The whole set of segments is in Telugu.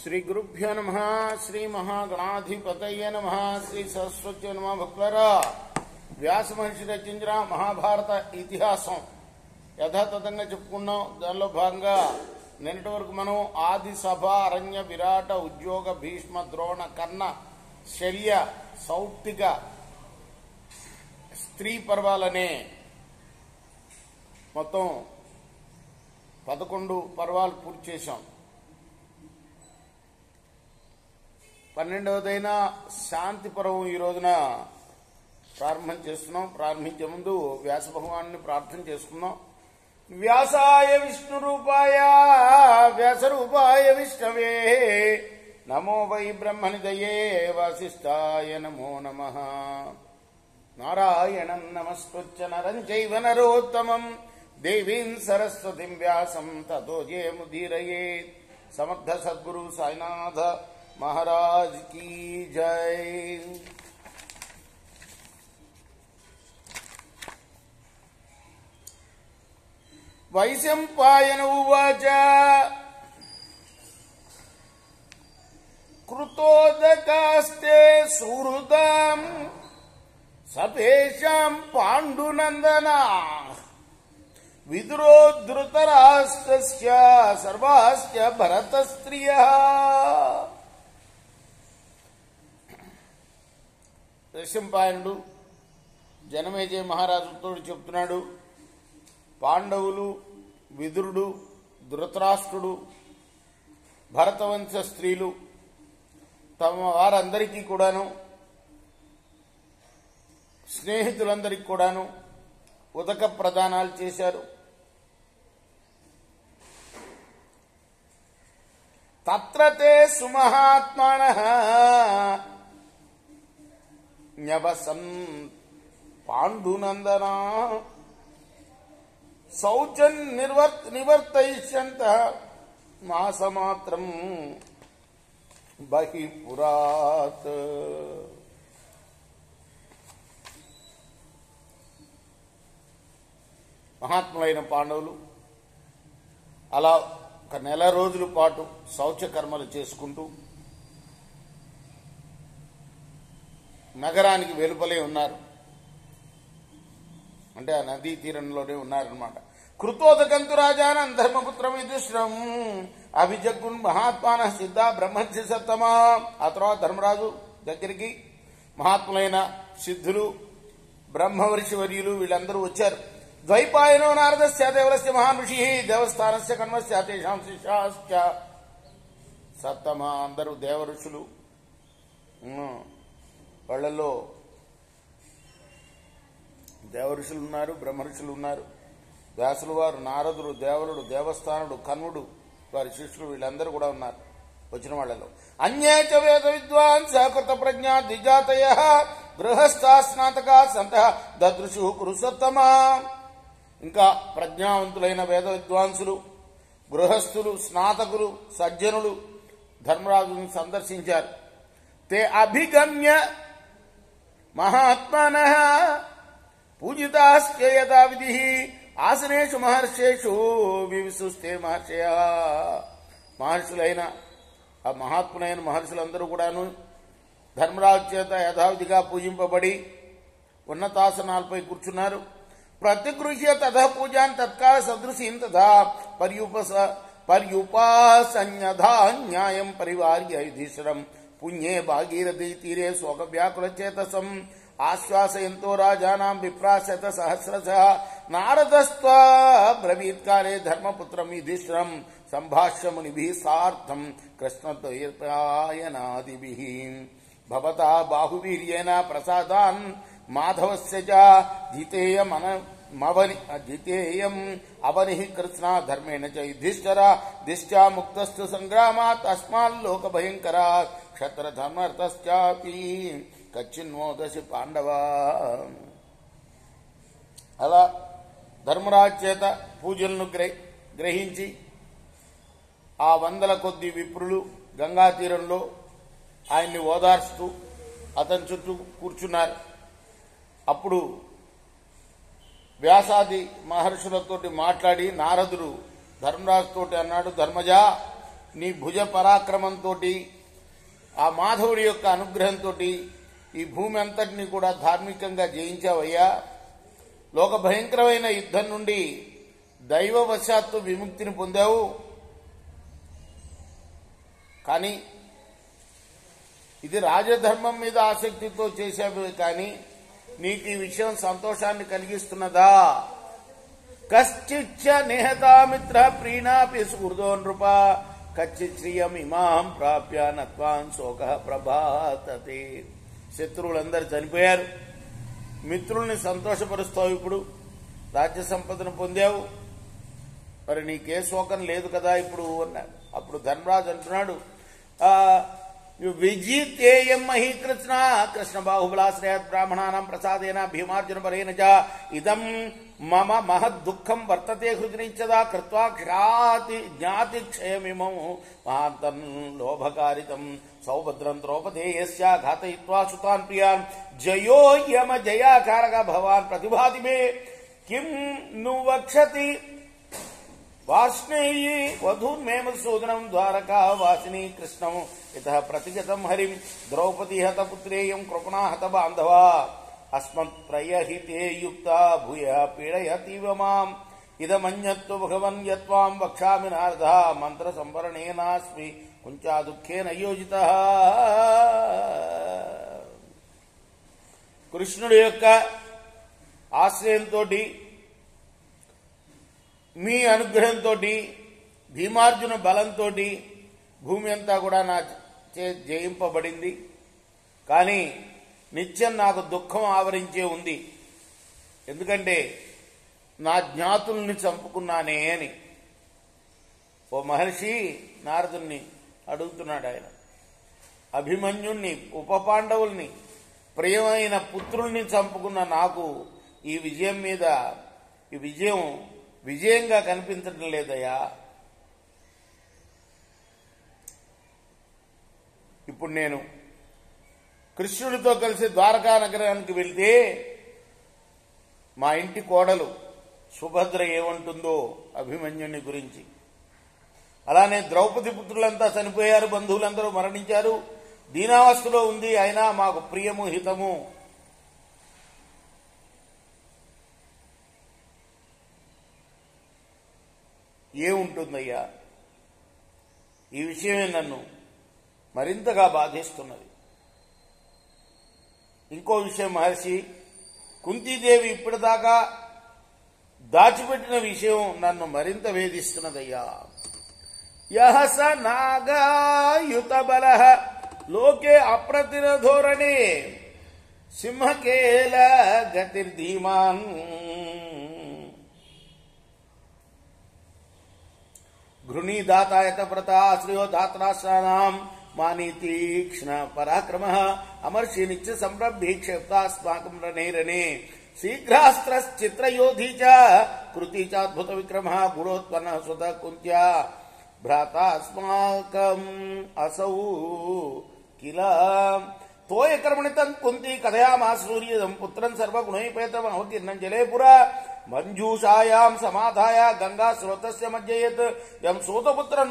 శ్రీ గురుభ్యో నమః. శ్రీ మహాగణాధిపతయే నమః. శ్రీ సరస్వతి నమః. భక్తులారా, వ్యాస మహర్షి రచించిన మహాభారత ఇతిహాసం యథాతథంగా చెప్పుకున్నాం. దానిలో భాగంగా నిన్నటి వరకు మనం ఆది సభ, అరణ్య, విరాట, ఉద్యోగ, భీష్మ, ద్రోణ, కర్ణ, శల్య, సౌప్తిక, స్త్రీ పర్వాలనే మొత్తం 11 పర్వాలు పూర్తి చేశాం. 12వదైన శాంతి పర్వం ఈ రోజున ప్రారంభం చేస్తున్నాం. ప్రారంభించే ముందు వ్యాస భగవాన్ని ప్రార్థన చేసుకున్నాం. వ్యాసాయ విష్ణు రూపాయ వ్యాస రూపాయ విష్ణవే నమో వై బ్రహ్మనిదయే వాసిష్ఠాయ నమో నమః. నారాయణం నమస్కృత్య నరం చైవ నరోత్తమం దేవీం సరస్వతిం వ్యాసం తతో జయముదీరయేత్. సమర్థ సద్గురు సాయినాథ महाराज की जय. वैशंपायन उवाच कृतोदकास्ते सुहृदाम् सतेषाम् पाण्डुनन्दना विदुरो धृतराष्ट्रस्य सर्वाश्च भरतस्त्रियः. వైశంపాయనుడు జనమేజయ మహారాజుతో చెప్తున్నాడు, పాండవులు, విదురుడు, ధృతరాష్ట్రుడు, భరతవంశ స్త్రీలు తమ వారందరికీ కూడాను, స్నేహితులందరికీ కూడాను ఉదక ప్రదానాలు చేశారు. తత్రతే సుమహాత్మానః న్యవసన్ పాండునందనా శౌచన్ నివర్తయిష్యంతః మాసమాత్రం బహిఃపురాత్. మహాత్ములైన పాండవులు అలా ఒక నెల రోజుల పాటు శౌచకర్మలు చేసుకుంటూ నగరానికి వెలుపలే ఉన్నారు. అంటే ఆ నదీ తీరంలోనే ఉన్నారనమాట. కృతోదకంతు రాజానం ధర్మపుత్రం యుధిష్ఠిరం అభిజగ్గున్ మహాత్మాన సిద్ధ బ్రహ్మర్షి సత్తమా. ఆ తర్వాత ధర్మరాజు దగ్గరికి మహాత్ములైన సిద్ధులు, బ్రహ్మవర్షి వర్యులు వీళ్ళందరూ వచ్చారు. ద్వైపాయనో నారదస్య దేవరస్య మహాన్ ఋషి దేవస్థానస్య కన్వస్య తేషాం శిష్యాశ్చ సత్తమా. అందరూ దేవఋషులు. వాళ్ళల్లో దేవఋషులు ఉన్నారు, బ్రహ్మఋషులు ఉన్నారు. వ్యాసులు వారు, నారదుడు, దేవరుడు, దేవస్థానుడు, కన్వుడు, వారి శిష్యులు వీళ్ళందరూ కూడా ఉన్నారు వచ్చిన వాళ్ళలో. అన్యేచ వేద విద్వాన్ సకృత ప్రజ్ఞా ద్విజాతయ గృహస్థా స్నాతకా సంతః దదృశు పురుషోత్తమా. ఇంకా ప్రజ్ఞావంతులైన వేద విద్వాంసులు, గృహస్థులు, స్నాతకులు, సజ్జనులు ధర్మరాజుని సందర్శించారు. తే అభిగమ్య మహాత్మనః పూజితాశ్చ యథావిధిః ఆసనేషు మహర్షేషు వివిశుస్తే మహర్షయః. మహర్షులైన ఆ మహాత్ములైన మహర్షులందరూ కూడాను ధర్మరాజు చేత యథావిధిగా పూజింపబడి ఉన్నతాసనాలపై కూర్చున్నారు. ప్రతిగృహ్య తథా పూజాన్ తత్కాల సదృశీం తథా పర్యుపాసన్యథా న్యాయం పరివార్య యుధిష్ఠిరం పుణ్యే భాగీరథీ తీరే శోక వ్యాకుల చేతసం ఆశ్వాసయంతో రాజానాం విప్రాశత సహస్రశః. నారదస్త్వా బ్రవీత్కారే ధర్మపుత్రం యుధిష్ఠిరం సంభాష్య మునిభిః సార్థం కృష్ణద్వైపాయనాదిభిః. భవతా బాహువీర్యేణ ప్రసాదాన్ మాధవస్య చ జితేయం అవనిః కృష్ణ ధర్మేణ చ యుధిష్ఠిర దిష్ట్యా ముక్తస్తు సంగ్రామాత్ తస్మాల్లోక భయంకరాత్ క్షత్రధర్మర్థశ్చాపి కచ్చిన్మోదసి పాండవా. అలా ధర్మరాజు చేత పూజలను గ్రహించి ఆ 100 కొద్ది విప్రులు గంగా తీరంలో ఆయన్ని ఓదార్స్తూ అతని చుట్టూ కూర్చున్నారు. అప్పుడు వ్యాసాది మహర్షులతోటి మాట్లాడి నారదుడు ధర్మరాజుతోటి అన్నాడు, ధర్మజ నీ భుజ పరాక్రమంతో ఆ మాధవుడి యొక్క అనుగ్రహంతో ఈ భూమి అంతటినీ కూడా ధార్మికంగా జయించావయ్యా. లోక భయంకరమైన యుద్ధం నుండి దైవవశాత్తు విముక్తిని పొందావు. కానీ ఇది రాజధర్మం మీద ఆసక్తితో చేసేవి, కానీ నీకు ఈ విషయం సంతోషాన్ని కలిగిస్తున్నదా? కశ్చిచ్చ నిహతామిత్ర ప్రీణాపి సుహృదో నృప కచ్చిత్ శ్రియం ఇమాం ప్రాప్య నత్వాన్ శోక ప్రభాతతే. శత్రువులందరూ చనిపోయారు, మిత్రుల్ని సంతోషపరుస్తావు. ఇప్పుడు రాజ్య సంపదను పొందావు, మరి నీకే శోకం లేదు కదా ఇప్పుడు అన్నాడు. అప్పుడు ధర్మరాజు అంటున్నాడు, విజితేయం మహీ కృష్ణ కృష్ణ బాహుబలాశ్రయాత్ బ్రాహ్మణానాం ప్రసాదేన భీమార్జున పరేణ చ ఇదం మమ మహద్దుఃఖం వర్తతే హృదినిచ్చదా కృత్వా జ్ఞాతి క్షయమిమం మహాంతం లోభకారితం సౌభద్రం ద్రౌపదేయస్య ఘాతయిత్వా సుతాన్ ప్రియాన్ జయో యమ జయాకారక భవాన్ ప్రతిభాతి మే కిం ను వక్షతి వాష్ణేయీ వధూన్మే మధుసూదనం ద్వారకా వాసిని కృష్ణం ఇతః ప్రతిగతం హరిం ద్రౌపదీ హత పుత్రేయం కృపణా హత బాంధవా అస్మత్ ప్రయహితే యుక్తా భూయ పీడయతీవ మాం ఇదమన్యత్తు భగవన్ యత్వాం వక్షామి నారద మంత్ర సంవరణేనాస్మి కుంచా దుఃఖేన యోజితః. కృష్ణుడి యొక్క ఆశ్రయంతో మీ అనుగ్రహంతో భీమార్జున బలంతో భూమి అంతా కూడా నా చే జయింపబడింది. కానీ నిత్యం నాకు దుఃఖం ఆవరించే ఉంది, ఎందుకంటే నా జ్ఞాతుల్ని చంపుకున్నానే అని. ఓ మహర్షి నారదుణ్ణి అడుగుతున్నాడు ఆయన. అభిమన్యుణ్ణి, ఉప పాండవుల్ని, ప్రియమైన పుత్రుల్ని చంపుకున్న నాకు ఈ విజయం మీద ఈ విజయంగా కనిపించడం లేదయ్యా. ఇప్పుడు నేను కృష్ణుడితో కలిసి ద్వారకా నగరానికి వెళ్తే మా ఇంటి కోడలు సుభద్ర ఏమంటుందో అభిమన్యుని గురించి. అలానే ద్రౌపది పుత్రులంతా చనిపోయారు, బంధువులందరూ మరణించారు, దీనావస్థలో ఉంది, అయినా మాకు ప్రియము హితము. ఏముంటుందయ్యా? ఈ విషయమే నన్ను మరింతగా బాధిస్తున్నది. ఇంకో విషయం మహర్షి, కుంతీదేవి ఇప్పటిదాకా దాచిపెట్టిన విషయం నన్ను మరింత వేధిస్తున్నదయ్యా. యహ స నాగాయుత బల లోకే అప్రతిరధోరణే సింహకేల గతిర్ధీమాన్ గృణీదాతాయత వ్రతాశ్రయో దాత్రాశ్రానాం మానీ తీక్ష్ణ పరాక్రమ అమర్షి నిత్య సంరభి క్షేప్తాస్మాకం రణే రణే శీఘ్రాస్త్రశ్చిత్రయోధీ చ కృతి చాద్భుత విక్రమ గుణోత్పన్న సుత కుంత్యా భ్రాతాస్మాకం అసౌ కిల తోయ కర్మణితం కుంతి కథయామాసూర్యదం పుత్రం సర్వగుణైపేతం అవతీర్ణం జలే పురా మంజూషాయాం సమాధాయ గంగా స్రోతస్య మధ్యయత్ యం సూతపుత్రం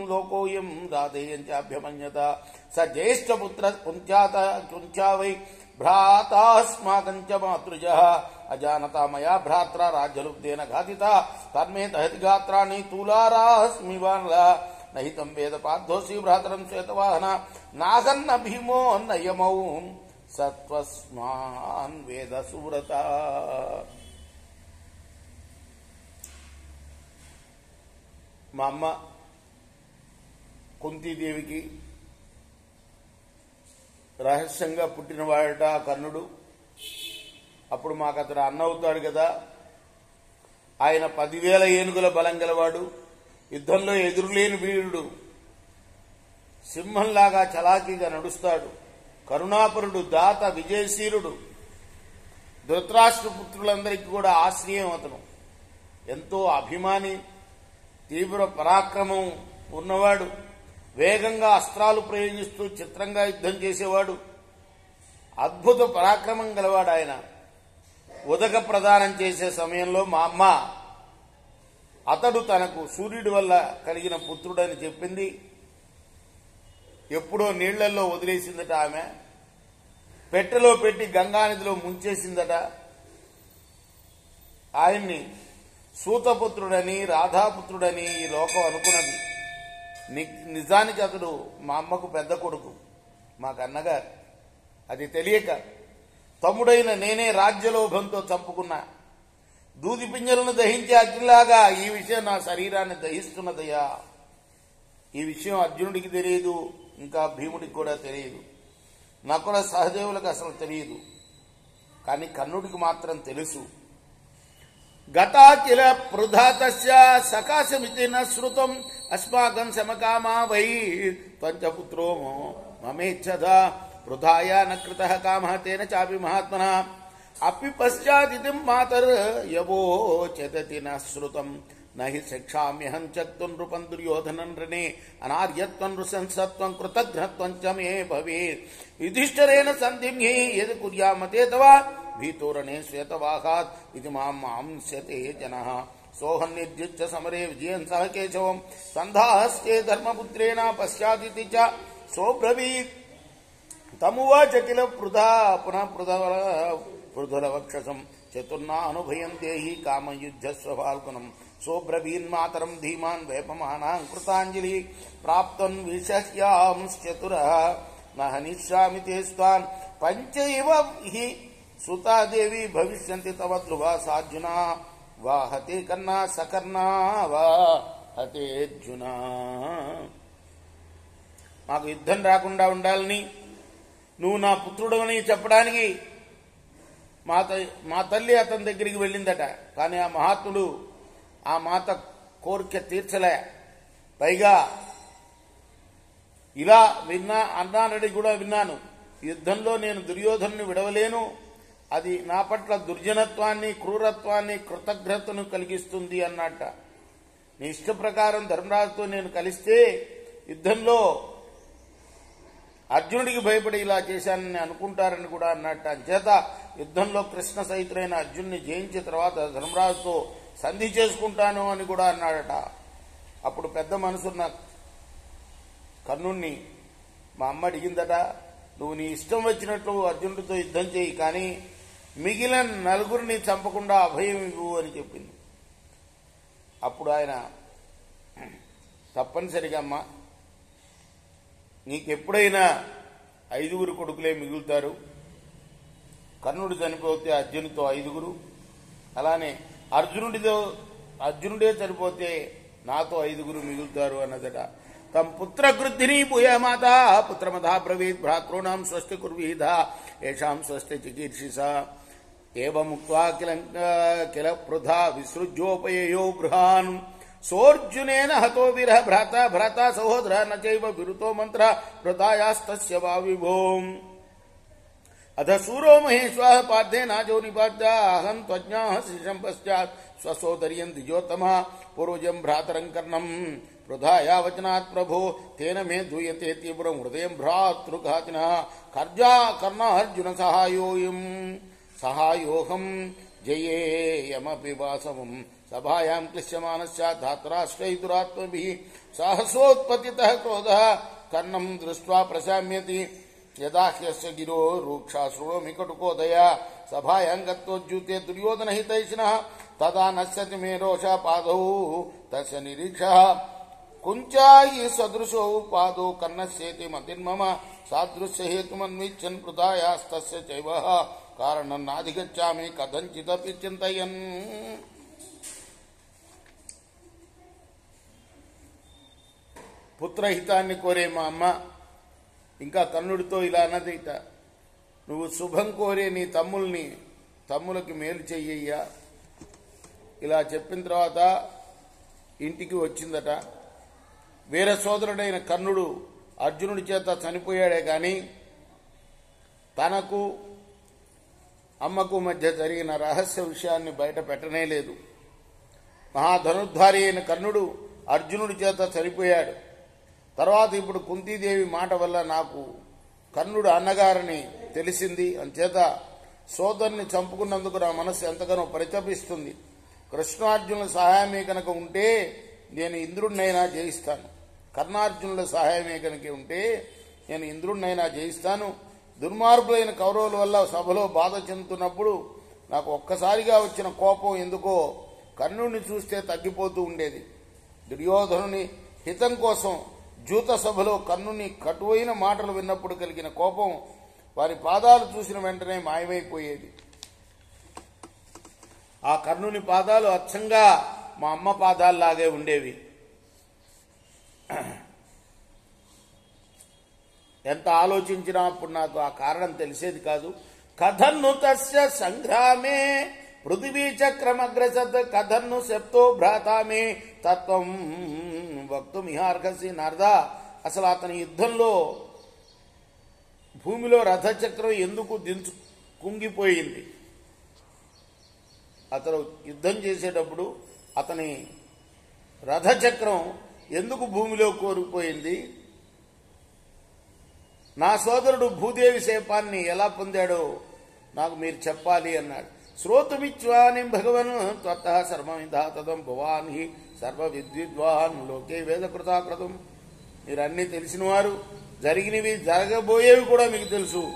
లోకోయం రాధేయం చాభ్యమన్యత స జ్యేష్ఠపుత్ర కుంత్యా వై భ్రాతాస్మాకం చ మాతృజః అజానతా మయా భ్రాత్ర రాజ్యలుబ్ధేన ఘాతితా తన్మే దహతి గాత్రాణి తూలారాస్మి బాణలా నహితం వేద పార్థోసి భ్రాతరం శ్వేతవాహన నాగన్న భీమో నయమౌ సత్వస్మాన్ వేద సువ్రత. మా అమ్మ కుంతీదేవికి రహస్యంగా పుట్టినవాడట కర్ణుడు. అప్పుడు మాకు అతడు అన్న అవుతాడు కదా. ఆయన 10,000 ఏనుగుల బలం గలవాడు, యుద్ధంలో ఎదురులేని వీరుడు, సింహంలాగా చలాకీగా నడుస్తాడు, కరుణాపరుడు, దాత, విజయశీలుడు, ధృతరాష్ట్ర పుత్రులందరికీ కూడా ఆశ్రయం అతను. ఎంతో అభిమాని, తీవ్ర పరాక్రమం ఉన్నవాడు, వేగంగా అస్త్రాలు ప్రయోగిస్తూ చిత్రంగా యుద్ధం చేసేవాడు, అద్భుత పరాక్రమం గలవాడు. ఆయన ఉదక ప్రదానం చేసే సమయంలో మా అమ్మ అతడు తనకు సూర్యుడి వల్ల కలిగిన పుత్రుడని చెప్పింది. ఎప్పుడో నీళ్లలో వదిలేసిందట ఆమె, పెట్టెలో పెట్టి గంగానదిలో ముంచేసిందట. ఆయన్ని సూతపుత్రుడని రాధాపుత్రుడని ఈ లోకం అనుకున్నది. నిజానికి అతడు మా అమ్మకు పెద్ద కొడుకు, మాకు అన్నగారు. అది తెలియక తమ్ముడైన నేనే రాజ్యలోభంతో చంపుకున్నా. దూది పింజలను దహించే అగ్నిలాగా ఈ విషయం నా శరీరాన్ని దహిస్తున్నదయ్యా. ఈ విషయం అర్జునుడికి తెలియదు, ఇంకా భీముడికి కూడా తెలియదు, నకుల సహదేవులకు అసలు తెలియదు. కానీ కర్ణుడికి మాత్రం తెలుసు. గతాకిల పృధాతస్య సకాశమితి న శృతం అస్మాకం సమకామా వై పంచపుత్రో మమేచ్ఛదా వృధాయ నకృతః కామః తేన చాపి మహాత్మనః అపి పశ్చాదితిం మాతర్ యవోచదతి న శృతం నహి శిక్షామ్యహం చక్తుం నృపం దుర్యోధనం రణే అనార్యత్వం నృశంసత్వం కృతఘ్నత్వం చ మే భవేత్ యుధిష్ఠిరేణ సంధిమ్యే యద్ కుర్యామతే తవ భీతోరణే శ్వేతవాహాత్ ఇది మాంస్యతే జనః సోహం నిర్జిత్య సమరే విజయం సహ కేశవం సంధాహస్తే ధర్మపుత్రేణ పశ్చాదితి చ సోబ్రవీత్ తమువాచ కిల పృథా పునః పృథులవక్షసం చతుర్నానుభయం దేహి కామయుద్ధస్వఫాల్గుణం సోబ్రవీన్మాతరం ధీమాన్ వేపమానాం కృతాంజలి ప్రాప్తన్ విషహ్యాంశ్చతురః నహనిష్యామి తే స్వాన్ పంచైవ హి సుతాదేవి భవిష్యంతి తవ ధ్రువా సార్జున వా హతే కన్నా సకర్ణా వా హతేర్జున. మాకు యుద్ధం రాకుండా ఉండాలని నువ్వు నా పుత్రుడవని చెప్పడానికి మా తల్లి అతని దగ్గరికి వెళ్ళిందట. కానీ ఆ మహాత్ముడు ఆ మాత కోరిక తీర్చలే. పైగా ఇలా అన్నానని కూడా విన్నాను, యుద్ధంలో నేను దుర్యోధనుని విడవలేను, అది నా పట్ల దుర్జనత్వాన్ని క్రూరత్వాన్ని కృతజ్ఞతను కలిగిస్తుంది అన్నట్ట. నీ ఇష్ట ప్రకారం ధర్మరాజుతో నేను కలిస్తే యుద్ధంలో అర్జునుడికి భయపడి ఇలా చేశానని అనుకుంటారని కూడా అన్నట్ట. అంచేత యుద్ధంలో కృష్ణ సహితుడైన అర్జునుని జయించిన తర్వాత ధర్మరాజుతో సంధి చేసుకుంటాను అని కూడా అన్నాడట. అప్పుడు పెద్ద మనసున్న కర్ణుణ్ణి మా అమ్మ అడిగిందట, నువ్వు నీ ఇష్టం వచ్చినట్లు అర్జునుడితో యుద్ధం చేయి, కానీ మిగిలిన నలుగురిని చంపకుండా అభయం ఇవ్వు అని చెప్పింది. అప్పుడు ఆయన తప్పనిసరిగా అమ్మా, నీకెప్పుడైనా 5 కొడుకులే మిగులుతారు, కర్ణుడు చనిపోతే అర్జునుడితో 5, అలానే అర్జునుడే చనిపోతే నాతో 5 మిగులుతారు అన్నదట. తం పుత్రకృద్ధిని భూయమాత పుత్రమధా బ్రవీత్ భ్రాతॄణాం స్వస్తి కుర్వీధ ఏషాం స్వస్తి చికీర్షిస ఏవముక్త్వా కిల పృథా విసృజ్యోపయయో బృహాన్ సోర్జునేన హతో వీరః భ్రాత సహోదర నచైవ విరుతో మంత్ర పృథాయాస్తస్య వా విభోం అధ సూరో మహేశ్వర పార్థేనాజో నిపాద్య అహం త్వజ్ఞాః శిశం పశ్చాత్ స్వసోదర్యం ద్విజోత్తమ పూర్వజం భ్రాతరం కర్ణం పృథాయా వచనాత్ ప్రభో తేన మే దూయతే తీవ్రం హృదయం భ్రాతృఘాతినః కర్ణార్జున సహాయోహం జయేయమపి వాసవం సభాయాం క్లిశ్యమానస్య ధాత్రాశ్రయితురాత్మభిః సాహసోత్పతితః క్రోధః కర్ణం దృష్ట్వా ప్రశామ్యతి యదా హ్యస్య గిరో రూక్షా శృణోమి కటుకోదయా సభాయాం గత్వోజ్జూతే దుర్యోధనహితైషిణః తదా నశ్యతి మే రోషా పాదౌ తస్య నిరీక్షः కుంచాయి సదృశో పాదో కర్ణస్యేతి మతిర్మమ సాదృశ్య హేతుమన్విచ్చన్ పృథాయాస్తస్య చైవ కారణం నాధిగచ్చామి కథంచిదపి చింతయన్. పుత్రహితాన్ని కోరే మా అమ్మ ఇంకా కర్ణుడితో ఇలా అన్నదిట, నువ్వు శుభం కోరే నీ తమ్ములకి మేలు చెయ్యయ్యా. ఇలా చెప్పిన తర్వాత ఇంటికి వచ్చిందట. వీర సోదరుడైన కర్ణుడు అర్జునుడి చేత చనిపోయాడే కానీ తనకు అమ్మకు మధ్య జరిగిన రహస్య విషయాన్ని బయట పెట్టనే లేదు. మహాధనుర్ధారి అయిన కర్ణుడు అర్జునుడి చేత చనిపోయాడు. తర్వాత ఇప్పుడు కుంతీదేవి మాట వల్ల నాకు కర్ణుడు అన్నగారని తెలిసింది. అంచేత సోదరుని చంపుకున్నందుకు నా మనస్సు ఎంతగానో పరితపిస్తుంది. కృష్ణార్జునుల సహాయమే కనుక ఉంటే నేను ఇంద్రుడినైనా జయిస్తాను. కర్ణార్జునుల సహాయమే కనుక ఉంటే నేను ఇంద్రుడినైనా జయిస్తాను. దుర్మార్గులైన కౌరవుల వల్ల సభలో బాధ చెందుతున్నప్పుడు నాకు ఒక్కసారిగా వచ్చిన కోపం ఎందుకో కర్ణుడిని చూస్తే తగ్గిపోతూ ఉండేది. దుర్యోధనుని హితం కోసం జూత సభలో కర్ణుని కటువైన మాటలు విన్నప్పుడు కలిగిన కోపం వారి పాదాలు చూసిన వెంటనే మాయమైపోయేది. ఆ కర్ణుని పాదాలు అచ్చంగా మా అమ్మ పాదాల్లాగే ఉండేవి. ఎంత ఆలోచించినా అప్పుడు నాకు ఆ కారణం తెలిసేది కాదు. కథన్ను తస్య సంగ్రామే పృథివీ చక్రమగ్రసత్ కథన్ను శప్తో భ్రాతామే తత్వం వక్తుమిహార్హసి నారద. అసలు అతని యుద్ధంలో భూమిలో రథచక్రం ఎందుకు కుంగిపోయింది? అతను యుద్ధం చేసేటప్పుడు అతని రథచక్రం ఎందుకు భూమిలో కోరుకుపోయింది? నా సోదరుడు భూదేవి శాపాన్ని ఎలా పొందాడో నాకు మీరు చెప్పాలి అన్నాడు. శ్రోతుమిచ్వాని భగవన్ త్వత్త సర్వమిధాతదం భవాన్ హి సర్వ విద్విద్వాన్ లోకే వేదకృతాకృతం. మీరు అన్నీ తెలిసినవారు, జరిగినవి జరగబోయేవి కూడా మీకు తెలుసు.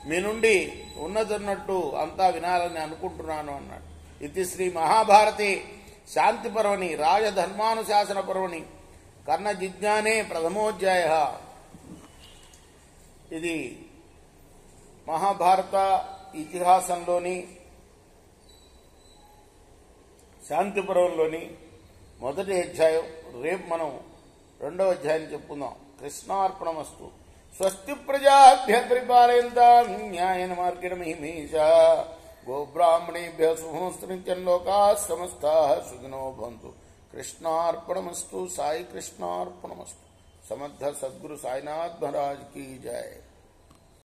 మీ నుండి ఉన్నదన్నట్టు అంతా వినాలని అనుకుంటున్నాను అన్నాడు. ఇది శ్రీ మహాభారతి శాంతి పర్వణి రాజధర్మానుశాసన పర్వణి కర్ణ జిజ్ఞానే ప్రథమోధ్యాయ. ఇది మహాభారత ఇతిహాసంలోని శాంతి పర్వంలోని మొదటి అధ్యాయం. రేపు మనం రెండవ అధ్యాయం చెప్పుకుందాం. కృష్ణార్పణమస్తు. స్వస్తి ప్రజాభ్య పరిపాలయంతాం న్యాయేన మార్గేణ మహిమీషా గోబ్రాహ్మణేభ్య శుభమస్తు లోకాః సమస్తాః సుఖినో భవంతు. కృష్ణార్పణమస్తు. సాయి కృష్ణార్పణమస్తు. समर्थ सद्गुरु साईनाथ महाराज की जय।